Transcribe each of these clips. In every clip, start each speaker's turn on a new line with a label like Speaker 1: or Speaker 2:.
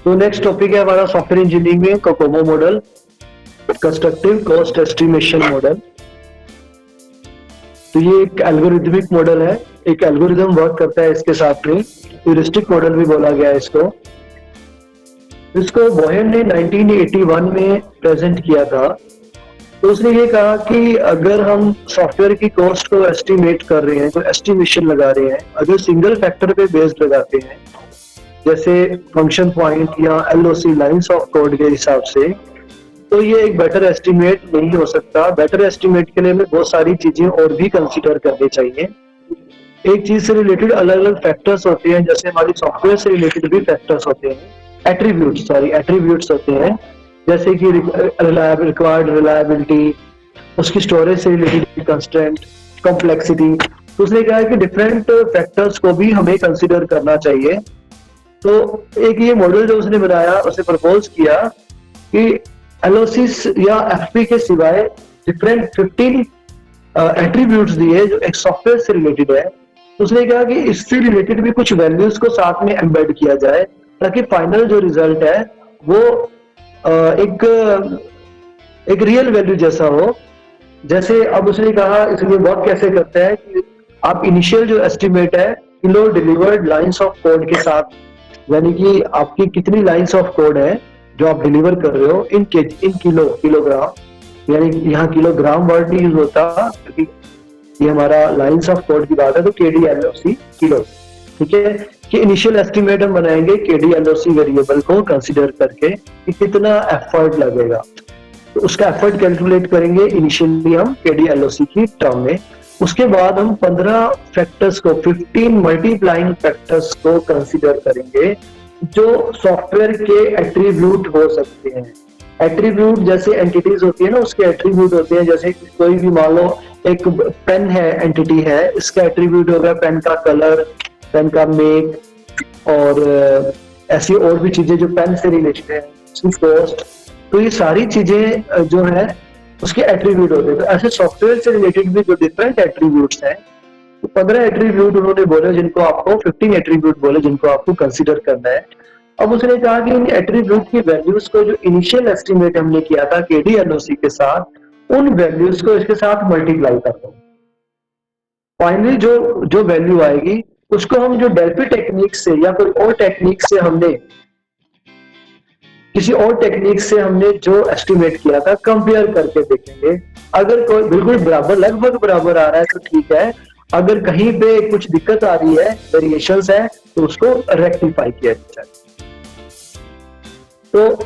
Speaker 1: तो next topic है हमारा सॉफ्टवेयर इंजीनियरिंग में Kokomo model, constructive cost estimation model. तो ये एक एल्गोरिथमिक मॉडल है, एक एल्गोरिथम वर्क करता है इसके साथ में, ह्यूरिस्टिक मॉडल भी बोला गया है इसको बोहेम ने 1981 में प्रेजेंट किया था। तो उसने ये कहा कि अगर हम सॉफ्टवेयर की कॉस्ट को एस्टिमेट कर रहे हैं, तो एस्टिमेशन लगा रहे हैं, अगर सिंगल फैक्टर पे बेस्ड लगाते हैं जैसे फंक्शन पॉइंट या एलओसी लाइंस ऑफ कोड के हिसाब से, तो ये एक बेटर एस्टिमेट नहीं हो सकता। बेटर एस्टिमेट के लिए हमें बहुत सारी चीजें और भी कंसीडर करनी चाहिए। एक चीज से रिलेटेड अलग अलग फैक्टर्स होते हैं, जैसे हमारी सॉफ्टवेयर से रिलेटेड भी फैक्टर्स होते हैं, एट्रीब्यूट्स होते हैं, जैसे कि रिक्वायर्ड रिलायबिलिटी, उसकी स्टोरेज से रिलेटेड कंस्ट्रेंट, कॉम्प्लेक्सिटी। तो उसने कहा है कि डिफरेंट फैक्टर्स को भी हमें कंसीडर करना चाहिए। तो एक ये मॉडल जो उसने बनाया, उसने प्रपोज किया कि एलओसीस या एफपी के सिवाय डिफरेंट 15 एट्रीब्यूट्स दिए जो एक सॉफ्टवेयर से रिलेटेड है। तो उसने कहा कि इससे रिलेटेड भी कुछ वैल्यूज को साथ में एम्बेड किया जाए, ताकि फाइनल जो रिजल्ट है वो एक रियल वैल्यू जैसा हो। जैसे अब उसने कहा इसलिए वर्क कैसे करता है कि आप इनिशियल जो एस्टिमेट है kilo delivered lines of code के साथ, यानी कि आपकी कितनी लाइंस ऑफ कोड है जो आप डिलीवर कर रहे हो इन किलोग्राम, यानी यहाँ किलोग्राम वर्ड नहीं यूज होता क्योंकि ये हमारा लाइंस ऑफ कोड की बात है, तो KDLOC किलो, ठीक है। कि इनिशियल एस्टिमेट हम बनाएंगे KDLOC वेरिएबल को कंसीडर करके कि कितना एफर्ट लगेगा, तो उसका एफर्ट कैलकुलेट करेंगे इनिशियली हम KDLOC की टर्म में। उसके बाद हम 15 फैक्टर्स को, 15 मल्टीप्लाइंग फैक्टर्स को कंसीडर करेंगे जो सॉफ्टवेयर के एट्रीब्यूट हो सकते हैं। एट्रीब्यूट जैसे एंटिटीज होती है ना, उसके एट्रीब्यूट होते हैं। जैसे कोई भी मान लो एक पेन है, एंटिटी है, इसका एट्रीब्यूट होगा पेन का कलर, पेन का मेक और ऐसी और भी चीजें जो पेन से रिलेटेड है, उसकी कॉस्ट। तो ये सारी चीजें जो है उसके एट्रीब्यूट होते हैं। तो ऐसे सॉफ्टवेयर से रिलेटेड भी जो डिफरेंट एट्रीब्यूट्स हैं, तो 15 एट्रीब्यूट उन्होंने बोले जिनको आपको 15 एट्रीब्यूट बोले जिनको आपको कंसीडर करना है। अब उसने कहा कि इन एट्रीब्यूट की वैल्यूज को जो इनिशियल एस्टिमेट हमने किया था KDLOC के साथ, उन वैल्यूज को इसके साथ मल्टीप्लाई कर दो। फाइनली जो वैल्यू आएगी उसको हम जो डेल्फी टेक्निक से या कोई और टेक्निक से हमने किसी और टेक्निक से हमने जो एस्टिमेट किया था कंपेयर करके देखेंगे। अगर कोई बिल्कुल बराबर, लगभग बराबर आ रहा है तो ठीक है, अगर कहीं पे कुछ दिक्कत आ रही है, वेरिएशंस है, तो उसको रेक्टिफाई किया जाए। तो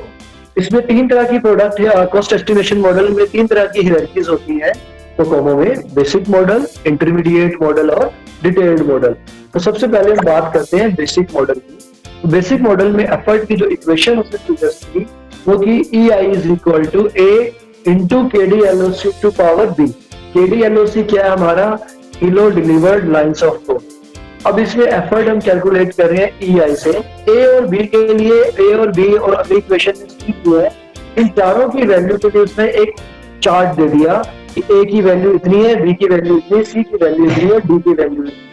Speaker 1: इसमें 3 तरह की प्रोडक्ट है। कॉस्ट एस्टिमेशन मॉडल में 3 तरह की हायरार्कीज होती है कोकोमो में, बेसिक मॉडल, इंटरमीडिएट मॉडल और डिटेल्ड मॉडल। तो सबसे पहले हम बात करते हैं बेसिक मॉडल की। बेसिक मॉडल में एफर्ट की जो इक्वेशन उसने सुजेस्ट की वो कि EI is equal to A into KDLOC to power B। KDLOC क्या है हमारा, kilo delivered lines of code. अब इसमें एफर्ट हम कैलकुलेट कर रहे हैं EI से। A और B के लिए, A और B और अगली इक्वेशन में C जो है, इन चारों की वैल्यू के लिए उसने एक चार्ट दे दिया कि A की वैल्यू इतनी है, B की वैल्यू इतनी है, C की वैल्यू इतनी है, D की वैल्यू इतनी है।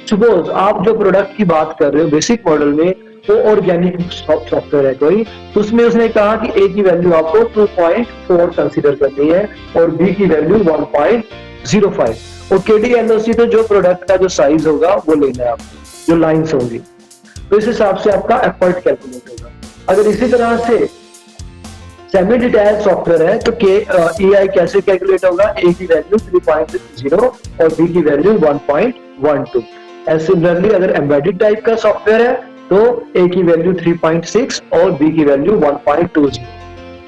Speaker 1: सपोज आप जो प्रोडक्ट की बात कर रहे हो बेसिक मॉडल में, वो ऑर्गेनिक सॉफ्टवेयर है कोई, तो उसमें उसने कहा कि A की वैल्यू आपको 2.4 कंसीडर करनी है और B की वैल्यू 1.05 और KDLOC तो जो प्रोडक्ट का जो साइज होगा वो लेना है आपको, जो लाइंस होंगी, तो इस हिसाब से आपका एफर्ट कैलकुलेट होगा। अगर इसी तरह से सेमी डिटैच सॉफ्टवेयर है तो EI कैसे कैलकुलेट होगा, A की वैल्यू 3.0 और B की वैल्यू 1.12। सिमिलरली अगर एम्बेडेड टाइप का सॉफ्टवेयर है तो A की वैल्यू 3.6 और B की वैल्यू 1.20।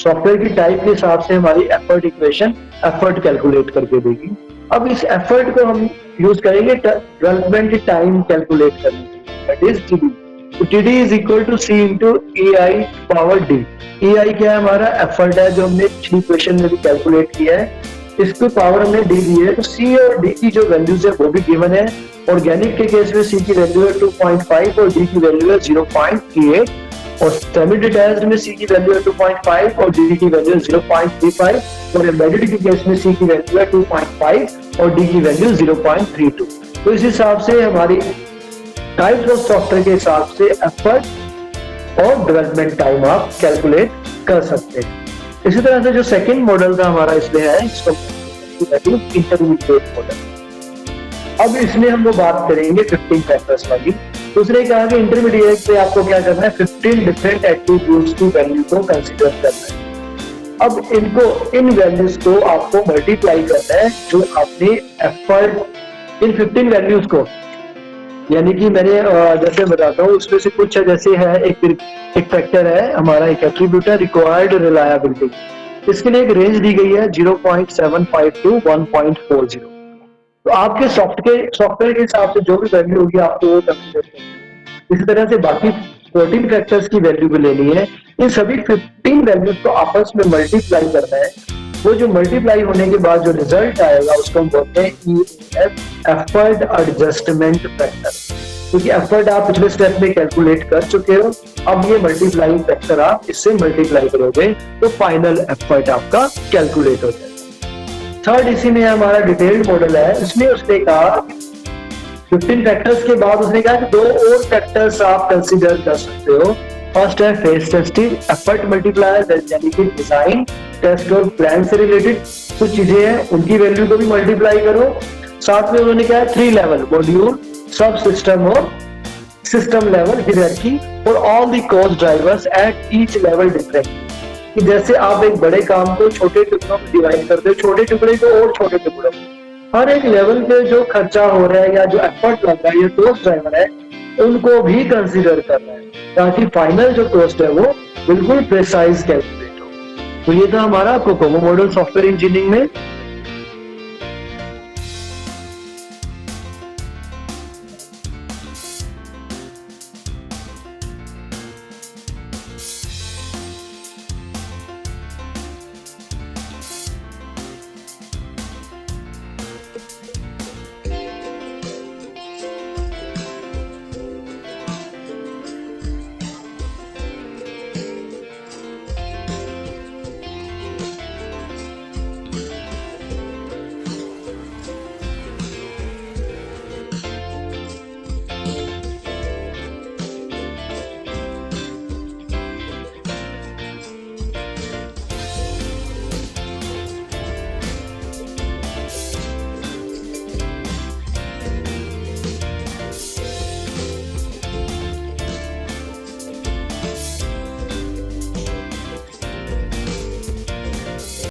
Speaker 1: सॉफ्टवेयर की टाइप के हिसाब से हमारी एफर्ट इक्वेशन एफर्ट कैलकुलेट करके देगी। अब इस एफर्ट को हम यूज करेंगे डेवलपमेंट टाइम कैलकुलेट करने के लिए, दैट इज TD। तो TD is equal to C into EI power D। EI क्या है हमारा, एफर्ट है जो हमने पिछली इक्वेशन में भी कैलकुलेट किया है, इसकी पावर हमने D दी है। तो C और D की जो वैल्यूज है वो भी गिवन है। ऑर्गेनिक के केस में C की वैल्यू है 2.5 और D की वैल्यू है 0.38 और सेमी डिटैच्ड में C की वैल्यू है 2.5 और D की वैल्यू है 0.35 और एम्बेडेड के केस में C की वैल्यू है 2.5 और D की वैल्यू 0.32। तो इस हिसाब से हमारी टाइप्स ऑफ सॉफ्टवेयर के हिसाब से एफर्ट और डेवलपमेंट टाइम आप कैलकुलेट कर सकते हैं। इसी तरह से जो सेकंड मॉडल का हमारा इसमें है, इसको इंटरमीडिएट मॉडल। अब इसमें हम लोग बात करेंगे 15 फैक्टर्स वाली। दूसरे कहा कि इंटरमीडिएट में आपको क्या करना है, 15 डिफरेंट एट्रीब्यूट्स की वैल्यू को कंसीडर करना है। अब इन वैल्यूज को आपको मल्टीप्लाई करना है, जो आपने एफर्ट इन 15 वैल्यूज को, यानी कि मैंने जैसे बताता हूँ उसमें से कुछ जैसे है, एक फैक्टर है हमारा, एक एट्रीब्यूट है रिक्वायर्ड रिलायबिलिटी। इसके लिए एक रेंज दी गई है 0.75 to 1.40। तो आपके सॉफ्टवेयर के हिसाब से जो भी वैल्यू होगी आपको वो कंसीडर करनी है। इसी तरह से बाकी 14 फैक्टर्स की वैल्यू भी लेनी है। इन सभी 15 वैल्यूज को आपस में मल्टीप्लाई करना है। वो जो मल्टीप्लाई होने के बाद जो रिजल्ट आएगा उसको हम बोलते हैं एफर्ट एडजस्टमेंट फैक्टर, क्योंकि एफर्ट आप पिछले स्टेप में कैलकुलेट कर चुके हो। अब ये मल्टीप्लाइंग फैक्टर आप इससे मल्टीप्लाई करोगे तो फाइनल एफर्ट आपका कैलकुलेट हो जाएगा। थर्ड इसी में हमारा डिटेल्ड मॉडल है। इसमें उसने कहा 15 फैक्टर्स के बाद उसने कहा कि 2 और फैक्टर्स आप कंसीडर कर सकते हो। फर्स्ट है फेस टेस्टिंग एफर्ट मल्टीप्लायर, यानी कि डिजाइन टेस्ट और प्लान से रिलेटेड कुछ चीजें हैं, उनकी वैल्यू को भी मल्टीप्लाई करो। साथ में उन्होंने क्या है 3 लेवल मॉड्यूल, सब सिस्टम और सिस्टम लेवल हायरार्की और all the cost drivers at each level different. कि जैसे आप एक बड़े काम को छोटे टुकड़ों में डिवाइड करते हो, छोटे टुकड़े को और छोटे टुकड़ों में, हर एक लेवल पे जो खर्चा हो रहा है या जो एफर्ट लग रहा है, ये कॉस्ट ड्राइवर है, उनको भी कंसीडर करना है ताकि फाइनल जो कॉस्ट है वो बिल्कुल प्रिसाइज कैलकुलेट हो। तो ये था हमारा कोकोमो मॉडल सॉफ्टवेयर इंजीनियरिंग में।